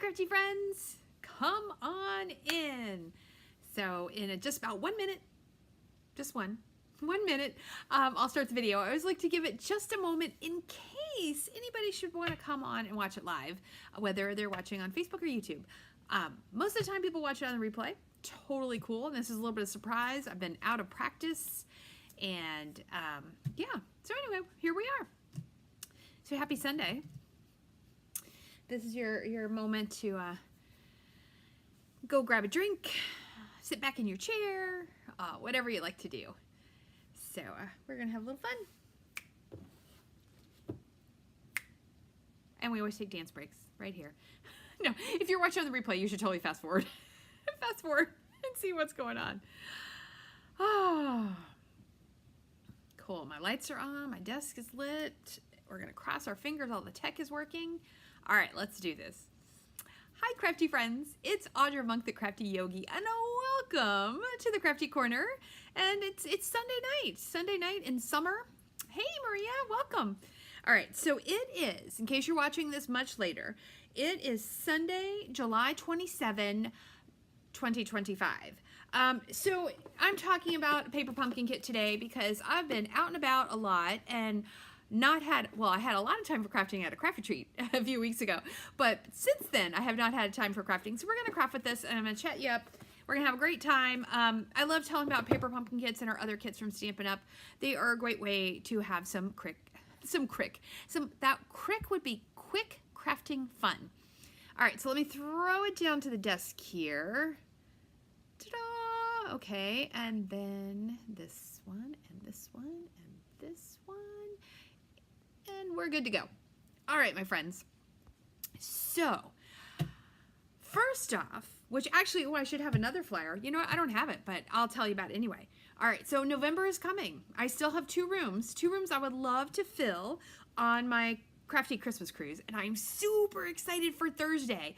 crafty friends, come on in. So in just about 1 minute, just one minute, I'll start the video. I always like to give it just a moment in case anybody should want to come on and watch it live, whether they're watching on Facebook or YouTube. Most of the time people watch it on the replay. Totally cool. And this is a little bit of surprise. I've been out of practice and yeah. So anyway, here we are. So happy Sunday. This is your moment to go grab a drink, sit back in your chair, whatever you like to do. So we're gonna have a little fun. And we always take dance breaks right here. No, if you're watching on the replay, you should totally fast forward. Fast forward and see what's going on. Oh, cool. My lights are on, my desk is lit. We're gonna cross our fingers, all the tech is working. All right, let's do this. Hi, crafty friends. It's Audra Monk, the Crafty Yogi, and welcome to the Crafty Corner. And it's Sunday night in summer. Hey, Maria, welcome. All right, so it is, in case you're watching this much later, it is Sunday, July 27, 2025. So I'm talking about a paper pumpkin kit today because I've been out and about a lot and I had a lot of time for crafting at a craft retreat a few weeks ago, but since then I have not had time for crafting. So we're gonna craft with this and I'm gonna chat you up. We're gonna have a great time. I love telling about paper pumpkin kits and our other kits from Stampin' Up. They are a great way to have that crick would be quick crafting fun. All right, so let me throw it down to the desk here. Ta-da! Okay, and then this one and this one and this one. And we're good to go. All right, my friends. So, first off, which actually, I should have another flyer. You know what? I don't have it, but I'll tell you about it anyway. All right, so November is coming. I still have two rooms I would love to fill on my Crafty Christmas Cruise, and I'm super excited for Thursday.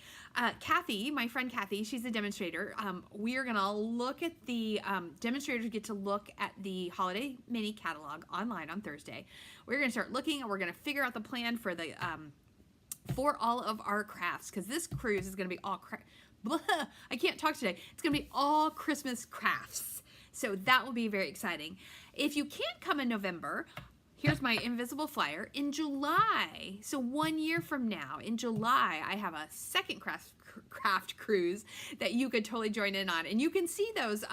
Kathy, my friend Kathy, she's a demonstrator. We are gonna look at the demonstrators get to look at the holiday mini catalog online on Thursday. We're gonna start looking, and we're gonna figure out the plan for the for all of our crafts, because this cruise is gonna be all I can't talk today. It's gonna be all Christmas crafts, so that will be very exciting. If you can't come in November, here's my invisible flyer. In July, so 1 year from now, in July, I have a second craft cruise that you could totally join in on. And you can see those.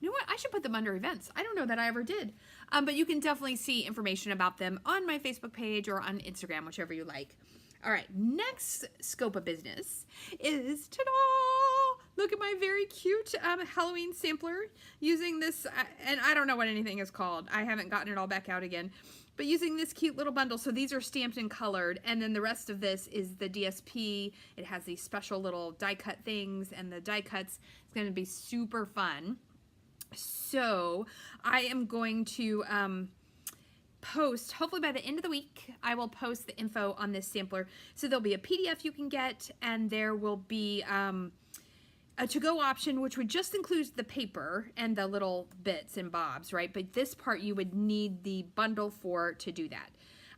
You know what? I should put them under events. I don't know that I ever did. But you can definitely see information about them on my Facebook page or on Instagram, whichever you like. All right, next scope of business is, ta-da! Look at my very cute Halloween sampler using this, and I don't know what anything is called. I haven't gotten it all back out again, but using this cute little bundle. So these are stamped and colored, and then the rest of this is the DSP. It has these special little die cut things, and the die cuts. It's going to be super fun. So I am going to post, hopefully by the end of the week, I will post the info on this sampler. So there'll be a PDF you can get, and there will be a to-go option, which would just include the paper and the little bits and bobs, right? But this part you would need the bundle for to do that.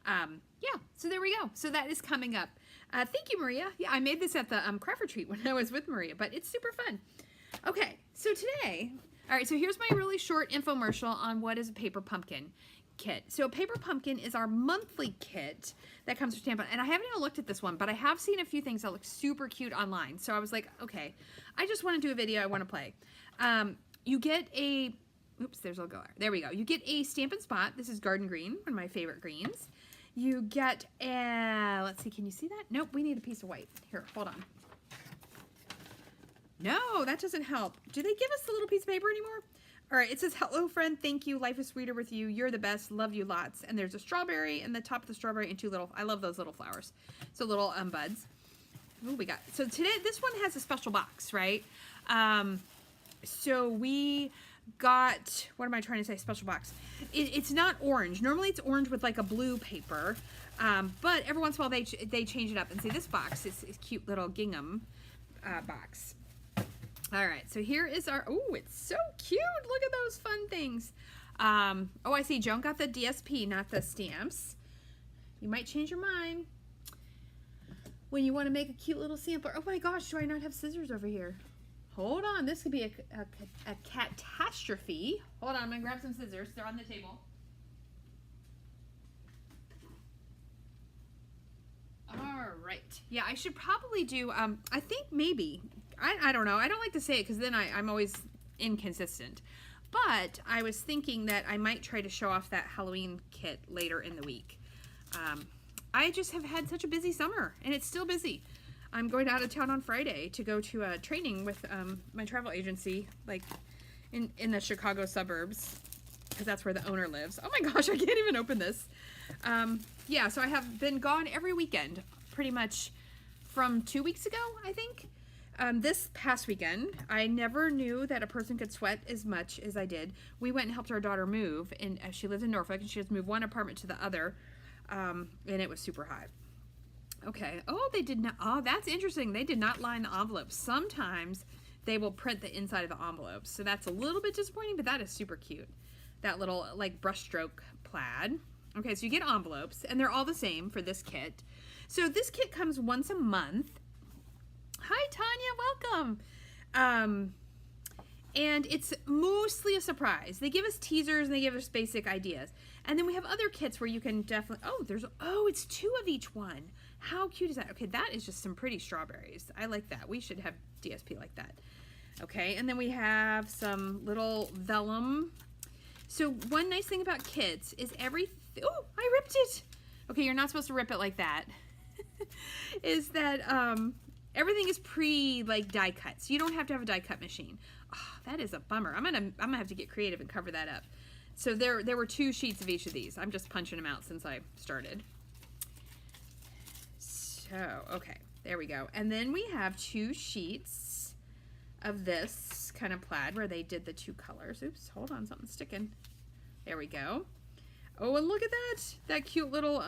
Yeah, so there we go. So that is coming up. Thank you, Maria. Yeah, I made this at the craft retreat when I was with Maria, but it's super fun. Okay, so today, all right, so here's my really short infomercial on what is a paper pumpkin kit. So a paper pumpkin is our monthly kit that comes with Stampin', and I haven't even looked at this one, but I have seen a few things that look super cute online. So I was like, okay, I just want to do a video. I want to play. You get a, oops, there's a go. There we go. You get a Stampin' Spot. This is Garden Green, one of my favorite greens. You get a, let's see, can you see that? Nope, we need a piece of white. Here, hold on. No, that doesn't help. Do they give us the little piece of paper anymore? All right, it says, hello, friend. Thank you. Life is sweeter with you. You're the best. Love you lots. And there's a strawberry in the top of the strawberry and two little, I love those little flowers. So little buds. Oh, we got, so today, this one has a special box, right? So we got, what am I trying to say, special box? It's not orange. Normally it's orange with like a blue paper. But every once in a while they change it up. And see, this box is a cute little gingham box. All right, so here is our, oh, it's so cute. Look at those fun things. Oh, I see Joan got the DSP, not the stamps. You might change your mind. when you want to make a cute little sampler. Oh my gosh, do I not have scissors over here? Hold on, this could be a catastrophe. Hold on, I'm gonna grab some scissors. They're on the table. All right. Yeah, I should probably do, I think maybe, I don't know. I don't like to say it because then I'm always inconsistent. But I was thinking that I might try to show off that Halloween kit later in the week. I just have had such a busy summer, and it's still busy. I'm going out of town on Friday to go to a training with my travel agency, like in the Chicago suburbs, because that's where the owner lives. Oh my gosh, I can't even open this. Yeah, so I have been gone every weekend, pretty much from 2 weeks ago, I think. This past weekend, I never knew that a person could sweat as much as I did. We went and helped our daughter move, and she lives in Norfolk, and she has moved one apartment to the other, and it was super hot. Okay, oh, they did not, oh, that's interesting. They did not line the envelopes. Sometimes they will print the inside of the envelopes, so that's a little bit disappointing, but that is super cute. That little, like, brushstroke plaid. Okay, so you get envelopes, and they're all the same for this kit. So this kit comes once a month. Hi, Tanya, welcome. And it's mostly a surprise. They give us teasers and they give us basic ideas. And then we have other kits where you can definitely, it's 2 of each one. How cute is that? Okay, that is just some pretty strawberries. I like that. We should have DSP like that. Okay, and then we have some little vellum. So one nice thing about kits is oh, I ripped it. Okay, you're not supposed to rip it like that. Is that everything is die cut. So you don't have to have a die cut machine. Oh, that is a bummer. I'm gonna have to get creative and cover that up. So there were 2 sheets of each of these. I'm just punching them out since I started. So, okay, there we go. And then we have 2 sheets of this kind of plaid where they did the 2 colors. Oops, hold on, something's sticking. There we go. Oh, and look at that cute little,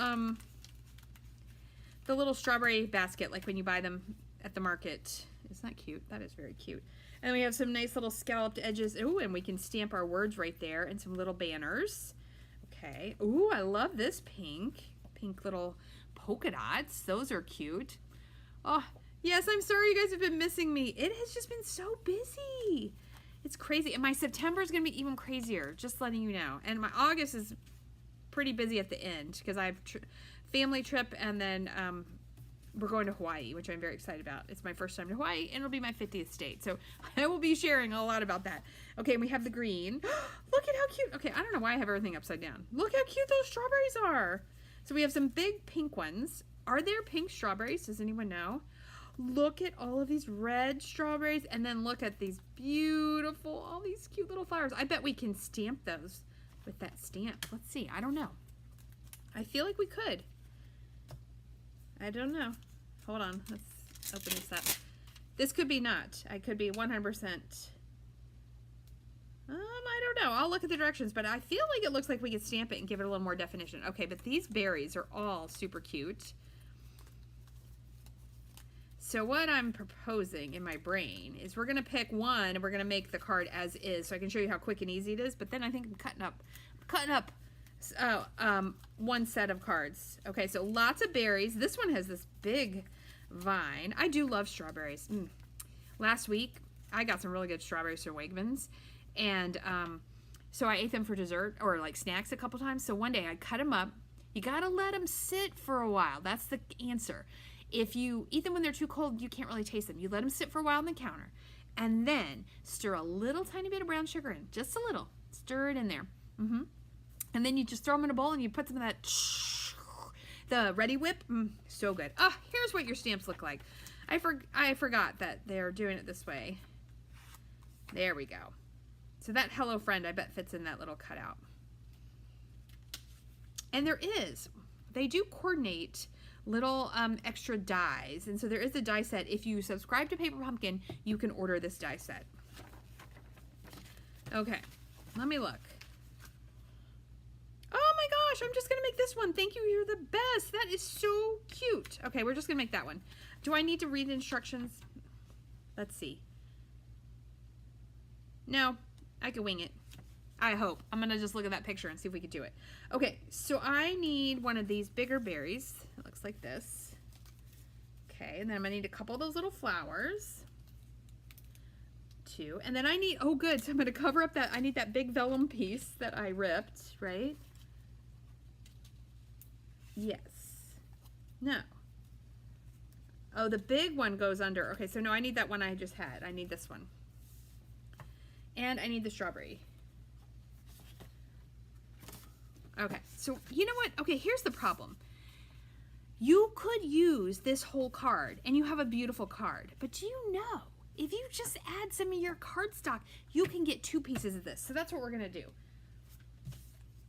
the little strawberry basket, like when you buy them at the market. Isn't that cute? That is very cute. And we have some nice little scalloped edges. Oh, and we can stamp our words right there, and some little banners. Okay. Oh, I love this pink little polka dots. Those are cute. Oh, yes, I'm sorry you guys have been missing me. It has just been so busy. It's crazy. And my September is going to be even crazier, just letting you know. And my August is pretty busy at the end because I have family trip, and then we're going to Hawaii, which I'm very excited about. It's my first time to Hawaii, and it'll be my 50th state. So I will be sharing a lot about that. Okay, and we have the green. Look at how cute. Okay, I don't know why I have everything upside down. Look how cute those strawberries are. So we have some big pink ones. Are there pink strawberries? Does anyone know? Look at all of these red strawberries, and then look at these beautiful, all these cute little flowers. I bet we can stamp those with that stamp. Let's see. I don't know. I feel like we could. I don't know. Hold on. Let's open this up. This could be not. I could be 100%. I don't know. I'll look at the directions, but I feel like it looks like we could stamp it and give it a little more definition. Okay, but these berries are all super cute. So what I'm proposing in my brain is we're going to pick one and we're going to make the card as is so I can show you how quick and easy it is, but then I think I'm cutting up one set of cards. Okay, so lots of berries. This one has this big vine. I do love strawberries. Last week, I got some really good strawberries from Wegmans, and so I ate them for dessert or like snacks a couple times. So one day I cut them up. You gotta let them sit for a while. That's the answer. If you eat them when they're too cold, you can't really taste them. You let them sit for a while on the counter, and then stir a little tiny bit of brown sugar in, just a little. Stir it in there. And then you just throw them in a bowl and you put them in that, the Ready Whip. So good. Oh, here's what your stamps look like. I forgot that they're doing it this way. There we go. So that Hello Friend, I bet, fits in that little cutout. And they do coordinate little extra dies. And so there is a die set. If you subscribe to Paper Pumpkin, you can order this die set. Okay, let me look. Oh my gosh, I'm just gonna make this one. Thank you, you're the best. That is so cute. Okay, we're just gonna make that one. Do I need to read the instructions? Let's see. No, I can wing it. I hope. I'm gonna just look at that picture and see if we can do it. Okay, so I need one of these bigger berries. It looks like this. Okay, and then I'm gonna need a couple of those little flowers. 2, and then I need, oh good, so I'm gonna cover up that, I need that big vellum piece that I ripped, right? Yes. No. Oh, the big one goes under. Okay, so no, I need that one I just had. I need this one. And I need the strawberry. Okay, so you know what? Okay, here's the problem. You could use this whole card and you have a beautiful card, but do you know, if you just add some of your cardstock, you can get 2 pieces of this. So that's what we're gonna do.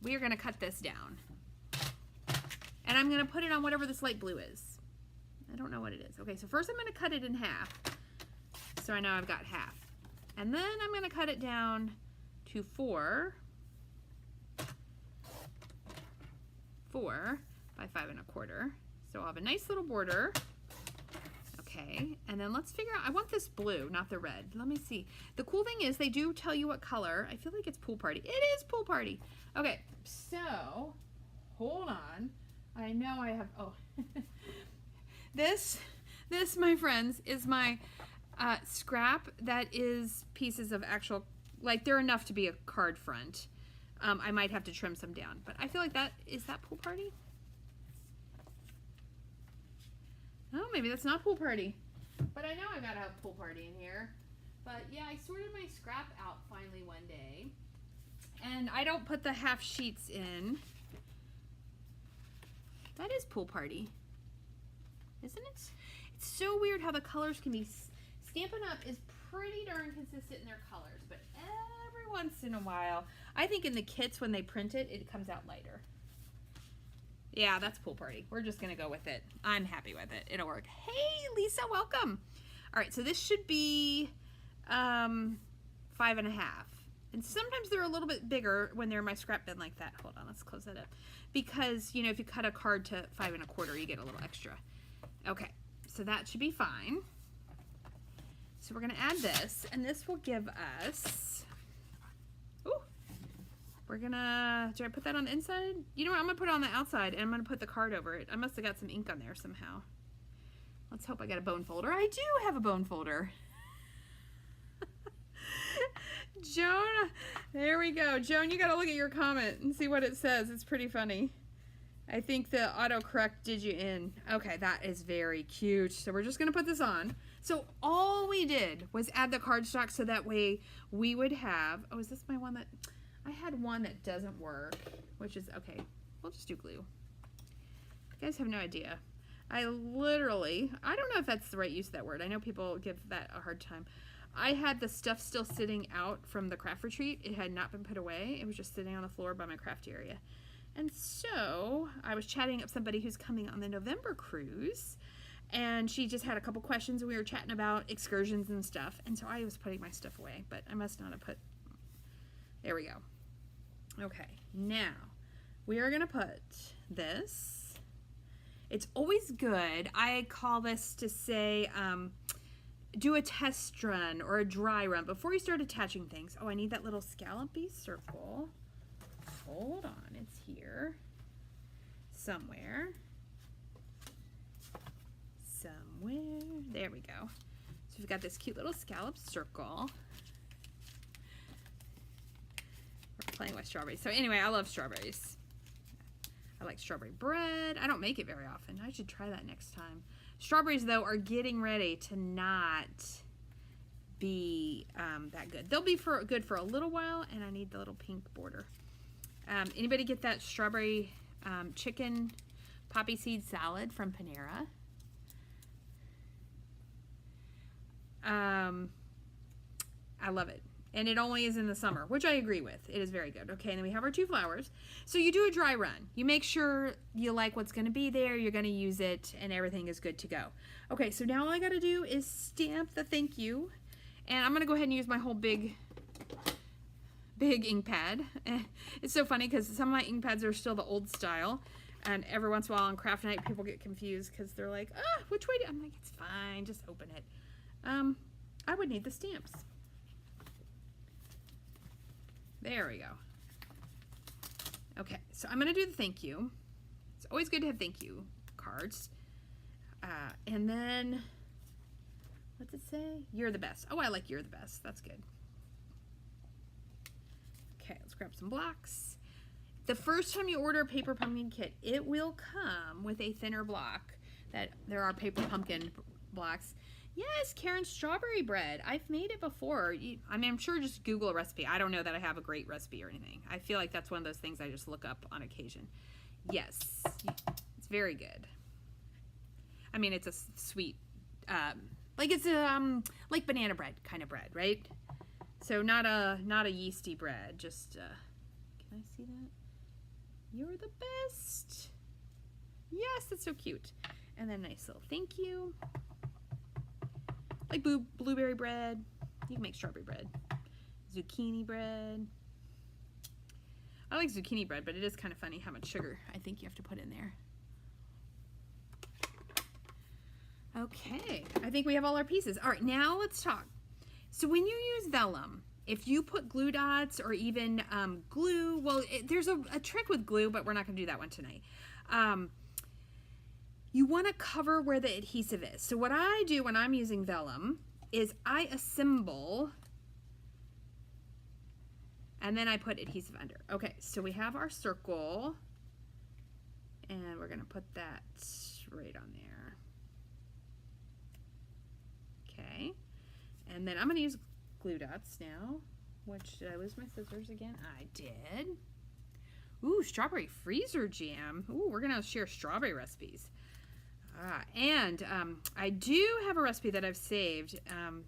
We are gonna cut this down. And I'm gonna put it on whatever this light blue is. I don't know what it is. Okay, so first I'm gonna cut it in half. So I know I've got half. And then I'm gonna cut it down to 4 by 5 1/4. So I'll have a nice little border. Okay, and then let's figure out, I want this blue, not the red. Let me see. The cool thing is they do tell you what color. I feel like it's Pool Party. It is Pool Party. Okay, so hold on. I know I have, oh. This, my friends, is my scrap that is pieces of actual, like they're enough to be a card front. I might have to trim some down, but I feel like that, is that Pool Party? Oh, maybe that's not Pool Party. But I know I gotta have Pool Party in here. But yeah, I sorted my scrap out finally one day. And I don't put the half sheets in. That is Pool Party, isn't it? It's so weird how the colors can be, Stampin' Up! Is pretty darn consistent in their colors, but every once in a while, I think in the kits when they print it, it comes out lighter. Yeah, that's Pool Party. We're just gonna go with it. I'm happy with it. It'll work. Hey, Lisa, welcome. All right, so this should be 5 1/2. And sometimes they're a little bit bigger when they're in my scrap bin like that. Hold on, let's close that up. Because, you know, if you cut a card to 5 1/4, you get a little extra. Okay, so that should be fine. So we're gonna add this, and this will give us, ooh, we're gonna, do I put that on the inside? You know what, I'm gonna put it on the outside, and I'm gonna put the card over it. I must have got some ink on there somehow. Let's hope I got a bone folder. I do have a bone folder. Joan, there we go. Joan, you gotta look at your comment and see what it says. It's pretty funny. I think the autocorrect did you in. Okay, that is very cute. So we're just gonna put this on. So all we did was add the cardstock so that way we would have, oh, is this my one that, I had one that doesn't work, which is, okay, we'll just do glue. You guys have no idea. I literally, I don't know if that's the right use of that word. I know people give that a hard time. I had the stuff still sitting out from the craft retreat. It had not been put away. It was just sitting on the floor by my craft area. And so I was chatting up somebody who's coming on the November cruise, and she just had a couple questions, and we were chatting about excursions and stuff. And so I was putting my stuff away, but I must not have put, there we go. Okay, now we are gonna put this. It's always good, I call this to say, do a test run or a dry run before you start attaching things. Oh, I need that little scallopy circle. Hold on, it's here somewhere. There we go. So we've got this cute little scallop circle. We're playing with strawberries. So anyway, I love strawberries. I like strawberry bread. I don't make it very often. I should try that next time. Strawberries, though, are getting ready to not be that good. They'll be good for a little while, and I need the little pink border. Anybody get that strawberry chicken poppy seed salad from Panera? I love it. And it only is in the summer, which I agree with. It is very good. Okay, and then we have our 2 flowers. So you do a dry run. You make sure you like what's going to be there, you're going to use it, and everything is good to go. Okay, so now all I got to do is stamp the thank you. And I'm going to go ahead and use my whole big ink pad. It's so funny because some of my ink pads are still the old style. And every once in a while on craft night, people get confused because they're like, ah, which way do I'm like, it's fine, just open it. I would need the stamps. There we go. Okay, so I'm gonna do the thank you. It's always good to have thank you cards. And then, what's it say? You're the best. Oh, I like you're the best. That's good. Okay, let's grab some blocks. The first time you order a paper pumpkin kit, it will come with a thinner block. That there are paper pumpkin blocks. Yes, Karen, strawberry bread. I've made it before. I mean, I'm sure just Google a recipe. I don't know that I have a great recipe or anything. I feel like that's one of those things I just look up on occasion. Yes, it's very good. I mean, it's a sweet, like it's a like banana bread kind of bread, right? So not a yeasty bread. Just can I see that? You're the best. Yes, that's so cute. And then a nice little thank you. Like blueberry bread. You can make strawberry bread. Zucchini bread. I like zucchini bread, but it is kind of funny how much sugar I think you have to put in there. Okay, I think we have all our pieces. All right, now let's talk. So when you use vellum, if you put glue dots or even glue, well, there's a trick with glue, but we're not going to do that one tonight. You want to cover where the adhesive is. So what I do when I'm using vellum is I assemble and then I put adhesive under. Okay, so we have our circle and we're going to put that right on there. Okay, and then I'm going to use glue dots now. Which, did I lose my scissors again? I did. Ooh, strawberry freezer jam. Ooh, we're going to share strawberry recipes. And I do have a recipe that I've saved.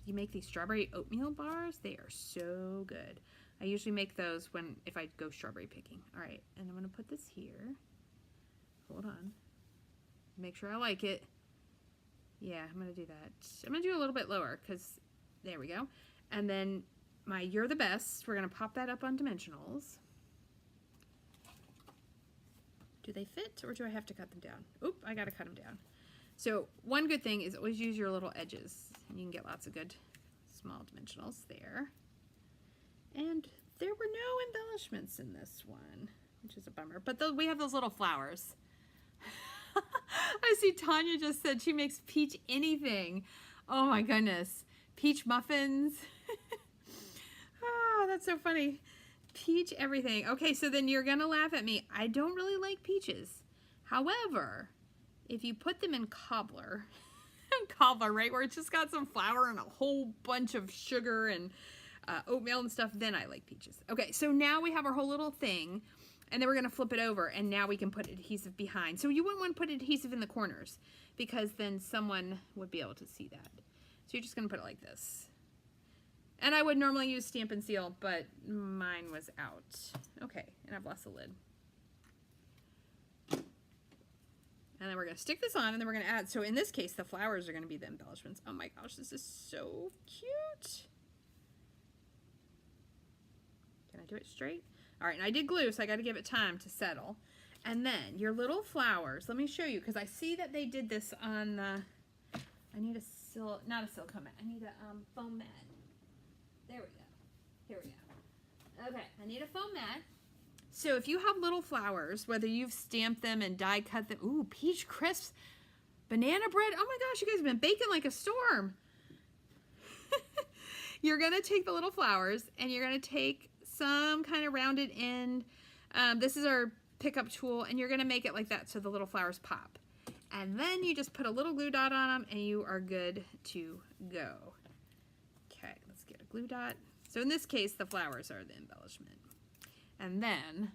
You make these strawberry oatmeal bars. They are so good. I usually make those if I go strawberry picking. All right, and I'm going to put this here. Hold on. Make sure I like it. Yeah, I'm going to do that. I'm going to do a little bit lower because there we go. And then my You're the Best, we're going to pop that up on dimensionals. Do they fit or do I have to cut them down? Oop, I got to cut them down. So one good thing is always use your little edges. And you can get lots of good small dimensionals there. And there were no embellishments in this one, which is a bummer. But we have those little flowers. I see Tanya just said she makes peach anything. Oh my goodness. Peach muffins. Oh, that's so funny. Peach everything. Okay, so then you're gonna laugh at me. I don't really like peaches. However, if you put them in cobbler, right, where it's just got some flour and a whole bunch of sugar and oatmeal and stuff, then I like peaches. Okay, so now we have our whole little thing, and then we're gonna flip it over, and now we can put adhesive behind. So you wouldn't want to put adhesive in the corners, because then someone would be able to see that. So you're just gonna put it like this. And I would normally use Stampin' Seal, but mine was out. Okay, and I've lost the lid. And then we're going to stick this on, and then we're going to add. So in this case, the flowers are going to be the embellishments. Oh my gosh, this is so cute. Can I do it straight? All right, and I did glue, so I got to give it time to settle. And then your little flowers, let me show you, because I see that they did this on the, I need not a silicone mat, I need a foam mat. There we go. Here we go. Okay, I need a foam mat. So if you have little flowers, whether you've stamped them and die cut them, ooh, peach crisps, banana bread. Oh my gosh, you guys have been baking like a storm. You're gonna take the little flowers and you're gonna take some kind of rounded end. This is our pickup tool, and you're gonna make it like that so the little flowers pop. And then you just put a little glue dot on them and you are good to go. Okay, let's get a glue dot. So in this case, the flowers are the embellishment. And then,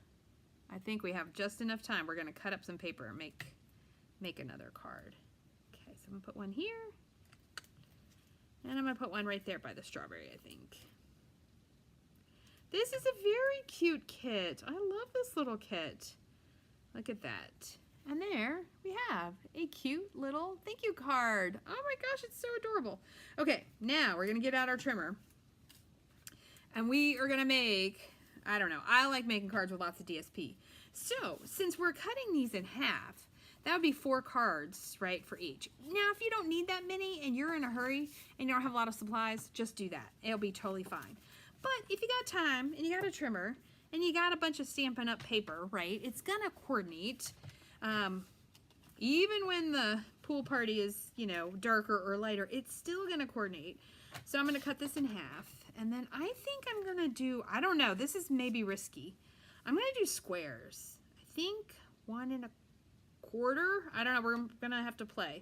I think we have just enough time. We're going to cut up some paper and make another card. Okay, so I'm going to put one here. And I'm going to put one right there by the strawberry, I think. This is a very cute kit. I love this little kit. Look at that. And there we have a cute little thank you card. Oh my gosh, it's so adorable. Okay, now we're going to get out our trimmer. And we are going to make, I don't know, I like making cards with lots of DSP. So, since we're cutting these in half, that would be 4 cards, right, for each. Now, if you don't need that many and you're in a hurry and you don't have a lot of supplies, just do that. It'll be totally fine. But if you got time and you got a trimmer and you got a bunch of Stampin' Up! Paper, right, it's going to coordinate. Even when the pool party is, you know, darker or lighter, it's still going to coordinate. So I'm going to cut this in half. And then I think I'm going to do, I don't know, this is maybe risky. I'm going to do squares. I think 1 1/4. I don't know, we're going to have to play.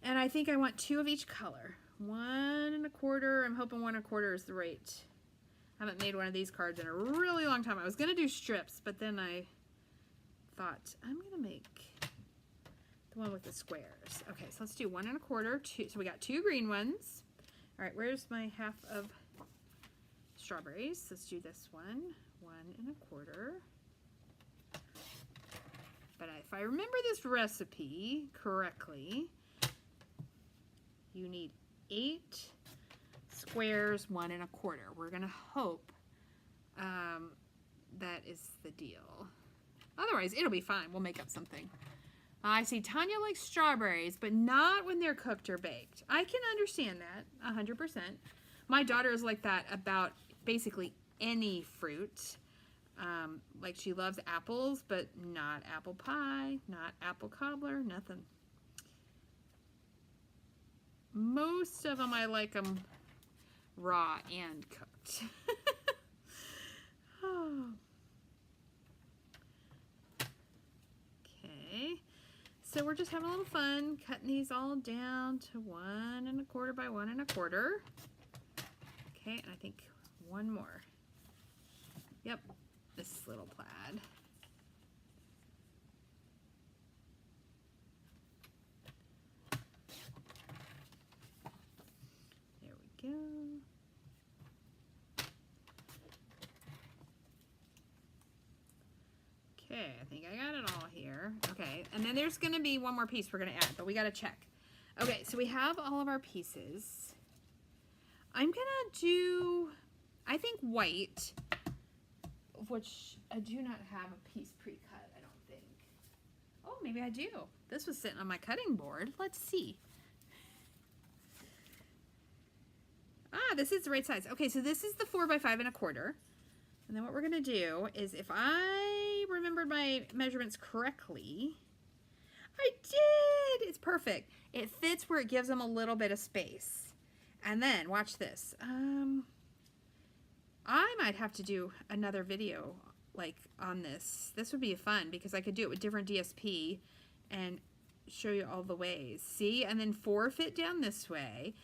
And I think I want 2 of each color. 1 1/4. I'm hoping 1 1/4 is the right. I haven't made one of these cards in a really long time. I was going to do strips, but then I thought I'm going to make the one with the squares. Okay, so let's do 1 1/4. 2. So we got 2 green ones. All right, where's my half of strawberries? Let's do this one. 1 1/4. But if I remember this recipe correctly, you need 8 squares, 1 1/4. We're gonna hope that is the deal. Otherwise, it'll be fine. We'll make up something. I see Tanya likes strawberries, but not when they're cooked or baked. I can understand that 100%. My daughter is like that about basically any fruit. Like she loves apples, but not apple pie, not apple cobbler, nothing. Most of them I like them raw and cooked. Oh. Okay, so we're just having a little fun cutting these all down to 1 1/4 by 1 1/4. Okay, and I think one more. Yep, this little plaid. There we go. Okay, I think I got it all here. Okay, and then there's going to be one more piece we're going to add, but we got to check. Okay, so we have all of our pieces. I'm going to do, I think, white, which I do not have a piece pre-cut, I don't think. Oh, maybe I do. This was sitting on my cutting board. Let's see. Ah, this is the right size. Okay, so this is the 4 by 5 1/4. And then what we're going to do is, if I remembered my measurements correctly, I did! It's perfect. It fits where it gives them a little bit of space. And then, watch this. I might have to do another video like on this. This would be fun because I could do it with different DSP and show you all the ways. See? And then 4 fit down this way.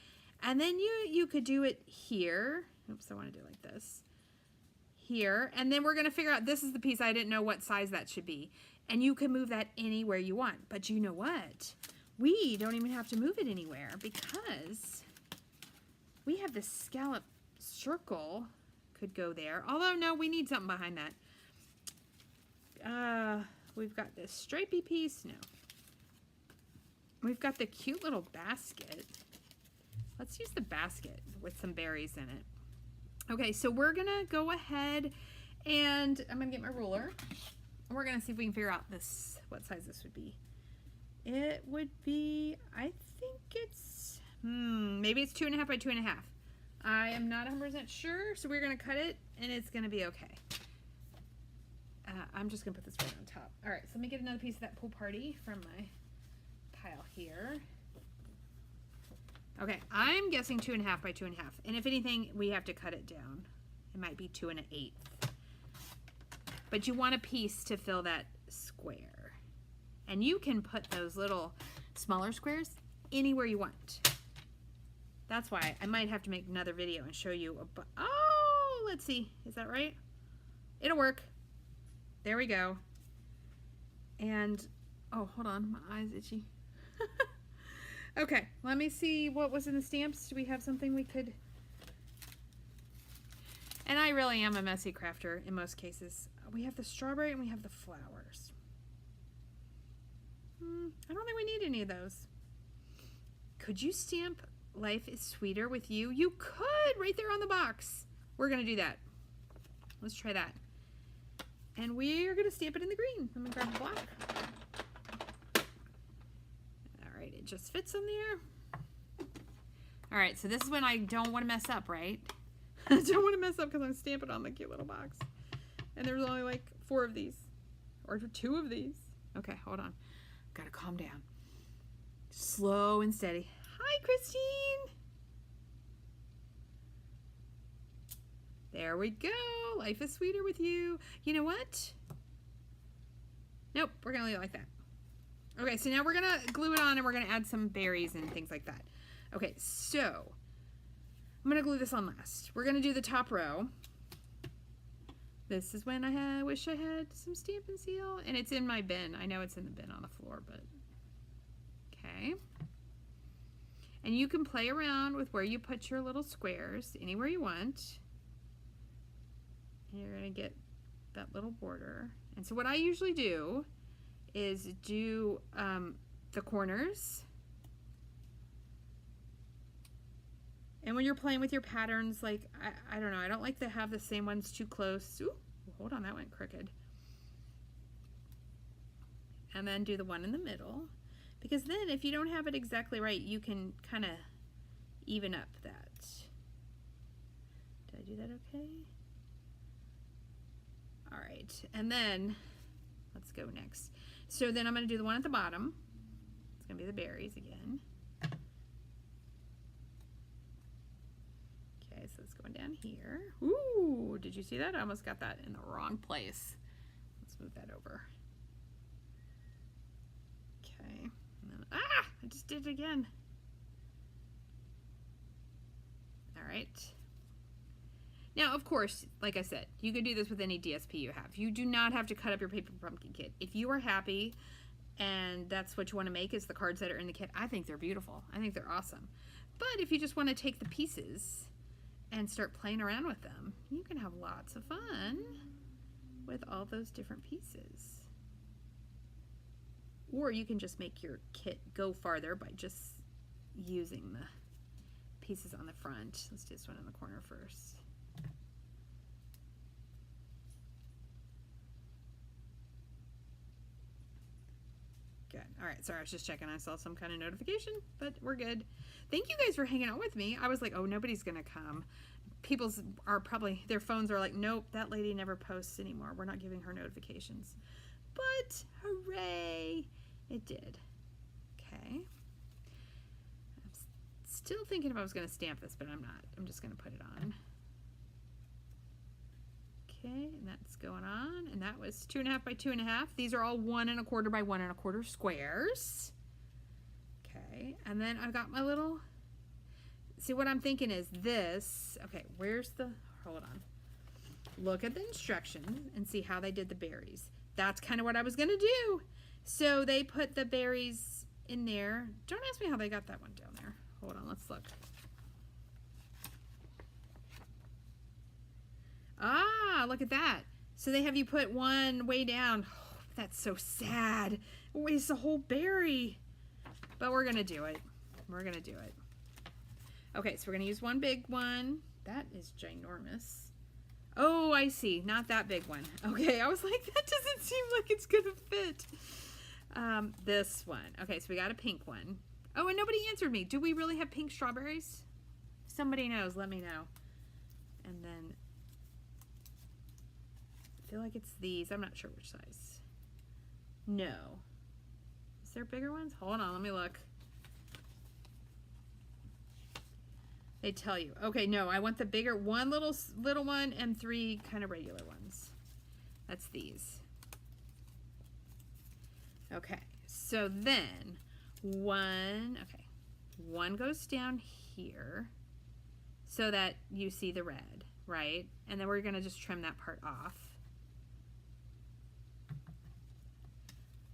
And then you could do it here. Oops, I want to do it like this. Here, and then we're going to figure out, this is the piece I didn't know what size that should be, and you can move that anywhere you want. But you know what, we don't even have to move it anywhere because we have this scallop circle could go there, although no, we need something behind that. We've got this stripey piece. No, we've got the cute little basket. Let's use the basket with some berries in it. Okay, so we're gonna go ahead and I'm gonna get my ruler and we're gonna see if we can figure out this, what size this would be. It would be, I think it's, maybe it's 2 1/2 by 2 1/2. I am not 100% sure, so we're gonna cut it and it's gonna be okay. I'm just gonna put this right on top. All right, so let me get another piece of that pool party from my pile here. Okay, I'm guessing 2 1/2 by 2 1/2. And if anything, we have to cut it down. It might be 2 1/8. But you want a piece to fill that square. And you can put those little smaller squares anywhere you want. That's why I might have to make another video and show you oh, let's see. Is that right? It'll work. There we go. And, oh, hold on. My eye's itchy. Okay, let me see what was in the stamps. Do we have something we could... And I really am a messy crafter in most cases. We have the strawberry and we have the flowers. I don't think we need any of those. Could you stamp "Life is Sweeter with You"? You could, right there on the box. We're going to do that. Let's try that. And we're going to stamp it in the green. I'm going to grab the black. It just fits in there. All right, so this is when I don't want to mess up, right? I don't want to mess up because I'm stamping on the cute little box. And there's only like 4 of these. Or 2 of these. Okay, hold on. Gotta calm down. Slow and steady. Hi, Christine. There we go. Life is sweeter with you. You know what? Nope, we're gonna leave it like that. Okay, so now we're gonna glue it on and we're gonna add some berries and things like that. Okay, so I'm gonna glue this on last. We're gonna do the top row. This is when I wish I had some Stampin' Seal, and it's in my bin. I know it's in the bin on the floor, but okay. And you can play around with where you put your little squares, anywhere you want. And you're gonna get that little border. And so what I usually do is do the corners. And when you're playing with your patterns, like, I don't know, I don't like to have the same ones too close. Ooh, hold on, that went crooked. And then do the one in the middle. Because then if you don't have it exactly right, you can kind of even up that. Did I do that okay? All right, and then let's go next. So then I'm going to do the one at the bottom. It's going to be the berries again. Okay, so it's going down here. Ooh, did you see that? I almost got that in the wrong place. Let's move that over. Okay. And then, I just did it again. All right. Now, of course, like I said, you can do this with any DSP you have. You do not have to cut up your paper pumpkin kit. If you are happy and that's what you want to make is the cards that are in the kit, I think they're beautiful. I think they're awesome. But if you just want to take the pieces and start playing around with them, you can have lots of fun with all those different pieces. Or you can just make your kit go farther by just using the pieces on the front. Let's do this one in the corner first. Good. All right, sorry, I was just checking. I saw some kind of notification, but we're good. Thank you guys for hanging out with me. I was like, oh, nobody's gonna come. People's are probably, their phones are like, nope, that lady never posts anymore. We're not giving her notifications. But hooray, it did. Okay. I'm still thinking if I was gonna stamp this, but I'm not. I'm just gonna put it on. Okay, and that's going on, and that was 2.5 by 2.5. These are all 1 1/4 by 1 1/4 squares. Okay, and then I've got my little, see what I'm thinking is this, okay, where's the, hold on. Look at the instructions and see how they did the berries. That's kind of what I was gonna do. So they put the berries in there. Don't ask me how they got that one down there. Hold on, let's look. Ah, look at that. So they have you put one way down. Oh, that's so sad. It wastes a whole berry. But we're going to do it. We're going to do it. Okay, so we're going to use one big one. That is ginormous. Oh, I see. Not that big one. Okay, I was like, that doesn't seem like it's going to fit. This one. Okay, so we got a pink one. Oh, and nobody answered me. Do we really have pink strawberries? If somebody knows, let me know. And then I feel like it's these. I'm not sure which size. No. Is there bigger ones? Hold on, let me look. They tell you. Okay, no, I want the bigger one, little one, and 3 kind of regular ones. That's these. Okay, so then one goes down here so that you see the red, right? And then we're gonna just trim that part off.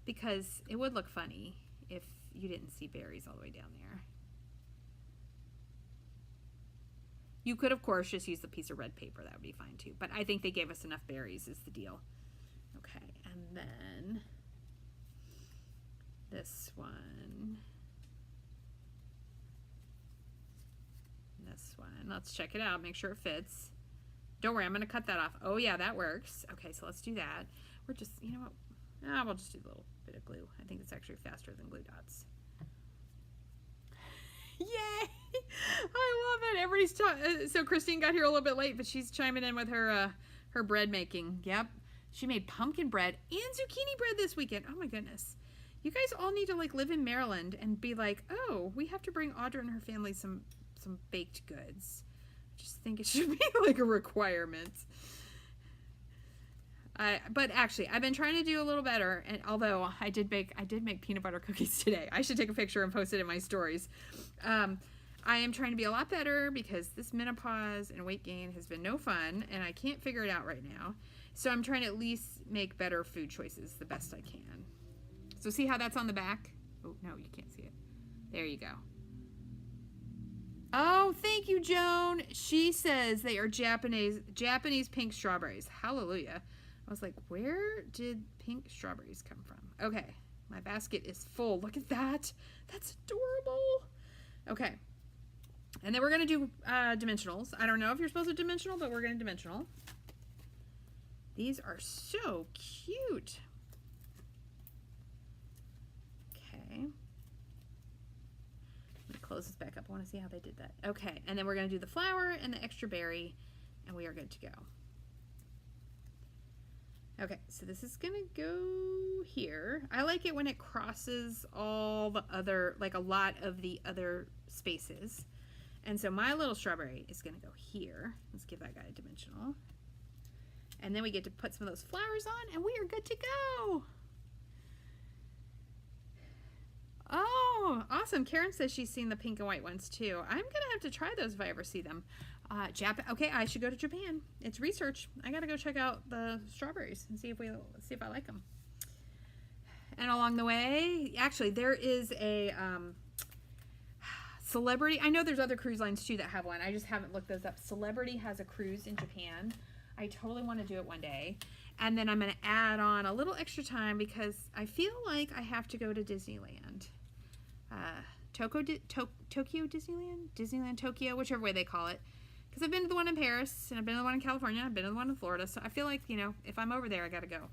Because it would look funny if you didn't see berries all the way down there. You could, of course, just use the piece of red paper. That would be fine too. But I think they gave us enough berries is the deal. Okay, and then this one. This one. Let's check it out. Make sure it fits. Don't worry, I'm going to cut that off. Oh, yeah, that works. Okay, so let's do that. We're just, you know what? We'll just do a little bit of glue. I think it's actually faster than glue dots. Yay! I love it. Everybody's so Christine got here a little bit late, but she's chiming in with her her bread making. Yep. She made pumpkin bread and zucchini bread this weekend. Oh my goodness. You guys all need to like live in Maryland and be like, oh, we have to bring Audra and her family some baked goods. I just think it should be like a requirement. But actually, I've been trying to do a little better, and although I did make peanut butter cookies today. I should take a picture and post it in my stories. I am trying to be a lot better because this menopause and weight gain has been no fun, and I can't figure it out right now. So I'm trying to at least make better food choices the best I can. So see how that's on the back? Oh, no, you can't see it. There you go. Oh, thank you, Joan. She says they are Japanese pink strawberries. Hallelujah. I was like, where did pink strawberries come from? Okay, my basket is full. Look at that. That's adorable. Okay. And then we're going to do dimensionals. I don't know if you're supposed to dimensional, but we're going to dimensional. These are so cute. Okay. Let me close this back up. I want to see how they did that. Okay, and then we're going to do the flower and the extra berry, and we are good to go. Okay, so this is going to go here. I like it when it crosses all the other, like a lot of the other spaces. And so my little strawberry is going to go here. Let's give that guy a dimensional. And then we get to put some of those flowers on, and we are good to go. Oh, awesome. Karen says she's seen the pink and white ones too. I'm going to have to try those if I ever see them. Okay, I should go to Japan. It's research. I got to go check out the strawberries and see if I like them. And along the way, actually, there is a Celebrity. I know there's other cruise lines too that have one. I just haven't looked those up. Celebrity has a cruise in Japan. I totally want to do it one day. And then I'm going to add on a little extra time because I feel like I have to go to Disneyland. Tokyo Disneyland? Disneyland Tokyo, whichever way they call it. Because I've been to the one in Paris, and I've been to the one in California, I've been to the one in Florida, so I feel like, you know, if I'm over there, I gotta go.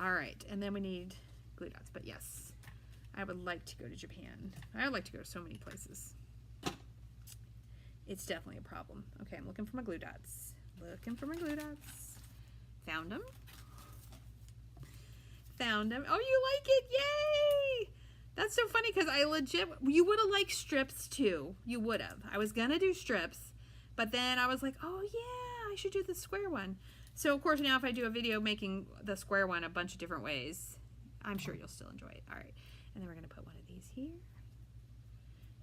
Alright, and then we need glue dots, but yes, I would like to go to Japan. I would like to go to so many places. It's definitely a problem. Okay, I'm looking for my glue dots. Looking for my glue dots. Found them. Found them. Oh, you like it? Yay! That's so funny because you would have liked strips too. You would have. I was going to do strips, but then I was like, oh yeah, I should do the square one. So of course now if I do a video making the square one a bunch of different ways, I'm sure you'll still enjoy it. All right. And then we're going to put one of these here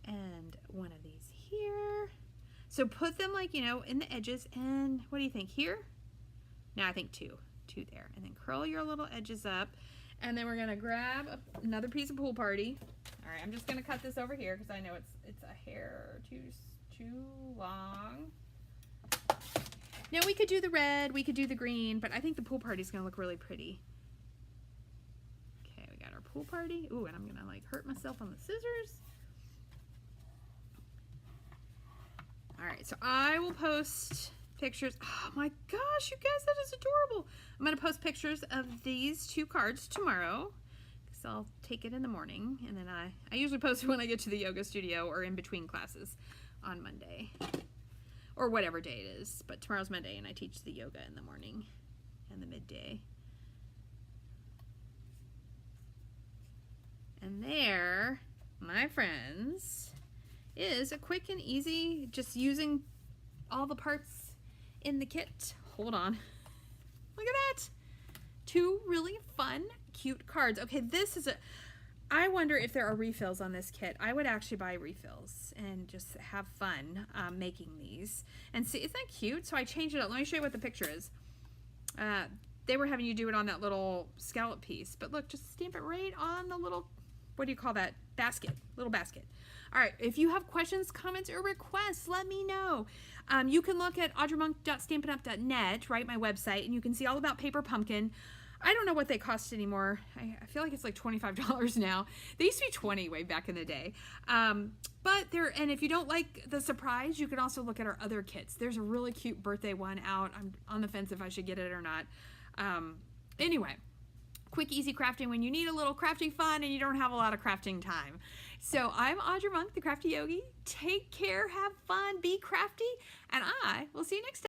and one of these here. So put them like, you know, in the edges, and what do you think here? No, I think two there, and then curl your little edges up. And then we're gonna grab another piece of Pool Party. All right, I'm just gonna cut this over here because I know it's a hair too long. Now we could do the red, we could do the green, but I think the Pool Party is gonna look really pretty. Okay, we got our Pool Party. Ooh, and I'm gonna like hurt myself on the scissors. All right, so I will post pictures. Oh my gosh, you guys, that is adorable. I'm going to post pictures of these two cards tomorrow because I'll take it in the morning, and then I usually post it when I get to the yoga studio or in between classes on Monday or whatever day it is, but tomorrow's Monday and I teach the yoga in the morning and the midday. And there, my friends, is a quick and easy, just using all the parts in the kit. Hold on. Look at that. Two really fun, cute cards. Okay, this is I wonder if there are refills on this kit. I would actually buy refills and just have fun making these. And see, isn't that cute? So I changed it up. Let me show you what the picture is. They were having you do it on that little scallop piece. But look, just stamp it right on the little, what do you call that? Basket. Little basket. All right, if you have questions, comments, or requests, let me know. You can look at audramonk.stampinup.net, right, my website, and you can see all about Paper Pumpkin. I don't know what they cost anymore. I feel like it's like $25 now. They used to be $20 way back in the day. But and if you don't like the surprise, you can also look at our other kits. There's a really cute birthday one out. I'm on the fence if I should get it or not. Anyway. Quick, easy crafting when you need a little crafting fun and you don't have a lot of crafting time. So I'm Audra Monk, the Crafty Yogi. Take care, have fun, be crafty, and I will see you next time.